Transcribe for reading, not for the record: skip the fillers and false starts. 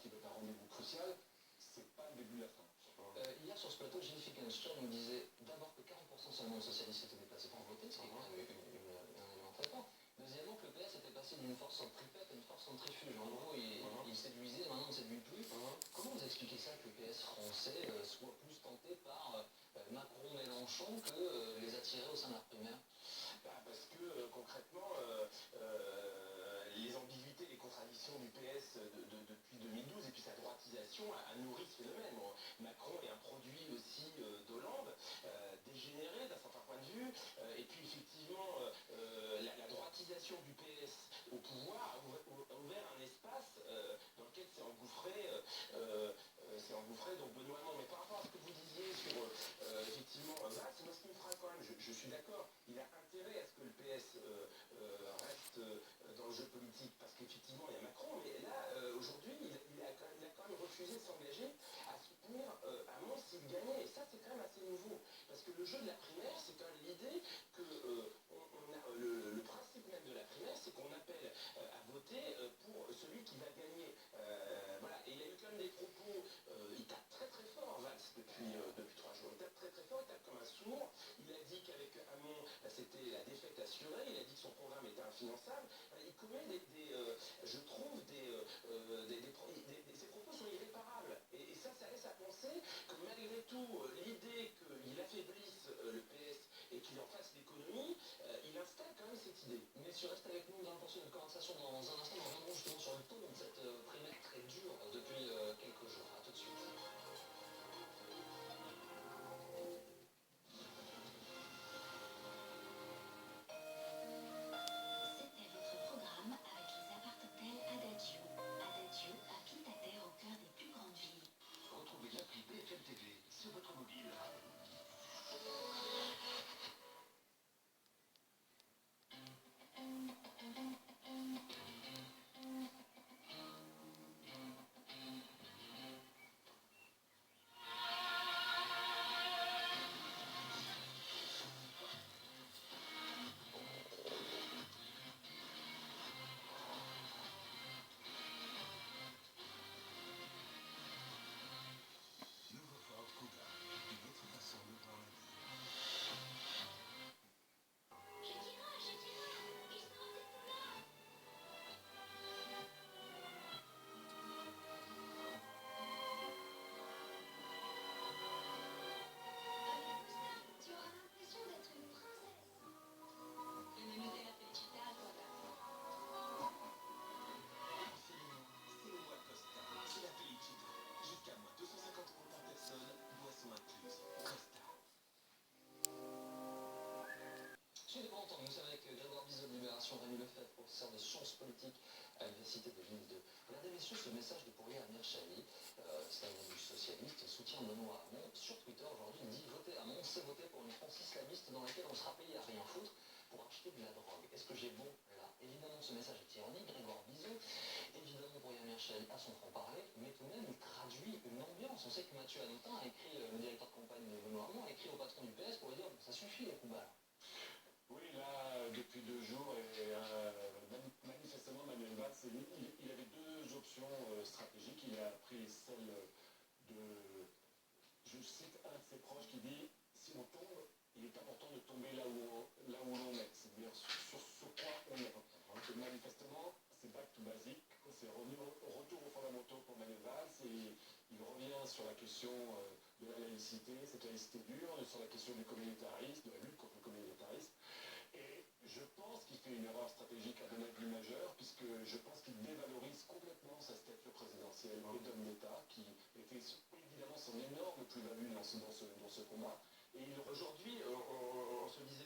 qui va être un rendez-vous crucial, c'est pas le début de la fin. Hier sur ce plateau, Gilles Fickenstein nous disait d'abord que 40% seulement de socialistes étaient déplacés pour voter, ce qui est quand même un élément très fort. Deuxièmement, que le PS était passé d'une force centripète à une force centrifuge. En gros, il séduisait, maintenant il ne séduit plus. Comment vous expliquez ça, que le PS français soit plus tenté par Macron-Mélenchon que les attirer au sein de la primaire? Parce que concrètement, les ambiguïtés, les contradictions du PS depuis 2012 et puis sa droitisation a nourri ce phénomène. Bon, Macron est un produit aussi d'Hollande, dégénéré d'un certain point de vue, et puis effectivement la droitisation du PS au pouvoir a ouvert un espace dans lequel s'est engouffré donc Benoît Hamon. Mais par rapport à ce que vous disiez sur effectivement Valls, moi ce qui me frappe quand même, je suis d'accord, il a intérêt à ce que le PS reste dans le jeu politique, parce qu'effectivement il y a Macron, mais là aujourd'hui il a quand même refusé de s'engager à soutenir Hamon s'il gagnait, et ça c'est quand même assez nouveau, parce que le jeu de la primaire, c'est quand même l'idée que le principe même de la primaire, c'est qu'on appelle à voter pour celui qui va gagner. Voilà, et il y a eu quand même des propos, il tape très très fort Valls depuis 3 jours, il tape très très fort, il tape comme un sourd, il a dit qu'avec Hamon, c'était la défaite assurée, il a dit que son programme était infinançable, il commet je trouve, ses propos sont irréparables, et ça laisse à penser que malgré tout, l'idée qu'il affaiblisse le PS et qu'il en fasse l'économie, il installe quand même cette idée. Messieurs, restez avec nous, nous allons poursuivre notre conversation dans un instant, nous reviendrons justement sur le ton de cette primaire très dure depuis quelques jours. A tout de suite. C'était votre programme avec les appart-hôtels Adagio. Adagio a pied à terre au cœur des plus grandes villes. Retrouvez l'appli BFM TV sur votre mobile. Nouveau Ford Kuga, une autre façon de voir la vie. Shakira, ils sont tous là. Avec Costa, tu auras l'impression d'être une princesse. Et me mettez la felicità, voilà. Renseignements, c'est le mois Costa, c'est la Felicita. Jusqu'à moins 250 € par personne, boisson incluse. Costa. Suite de entendu, nous sommes avec Grégoire Bizot de Libération, Rémi Lefebvre, professeur de sciences politiques à l'Université de Lille 2. Regardez messieurs ce message de Pourrier Amir Chali, c'est un élu socialiste, il soutient Benoît Hamon. Sur Twitter aujourd'hui, il dit voter Hamon, c'est voter pour une France islamiste dans laquelle on sera payé à rien foutre pour acheter de la drogue. Est-ce que j'ai bon là? Évidemment ce message est ironique, Grégoire Bizot, évidemment Pourrier Amir Chali a son franc-parler, mais tout de même il traduit une ambiance. On sait que Mathieu Hanotin a écrit, le directeur de campagne de Benoît Hamon, a écrit au patron du PS pour lui dire ça suffit les coups bas. Oui, là, depuis 2 jours, et manifestement, Manuel Valls, il avait 2 options stratégiques. Il a pris celle de, je cite un de ses proches qui dit, si on tombe, il est important de tomber là où l'on est, c'est-à-dire sur ce quoi on est. Et manifestement, c'est back to basic, c'est retour aux fondamentaux pour Manuel Valls, et il revient sur la question de la laïcité, cette laïcité dure, sur la question du communautarisme, de la lutte contre le communautarisme. Et je pense qu'il fait une erreur stratégique à mon avis majeure, puisque je pense qu'il dévalorise complètement sa stature présidentielle et d'homme d'État, qui était évidemment son énorme plus-value dans ce combat. Et aujourd'hui, on se disait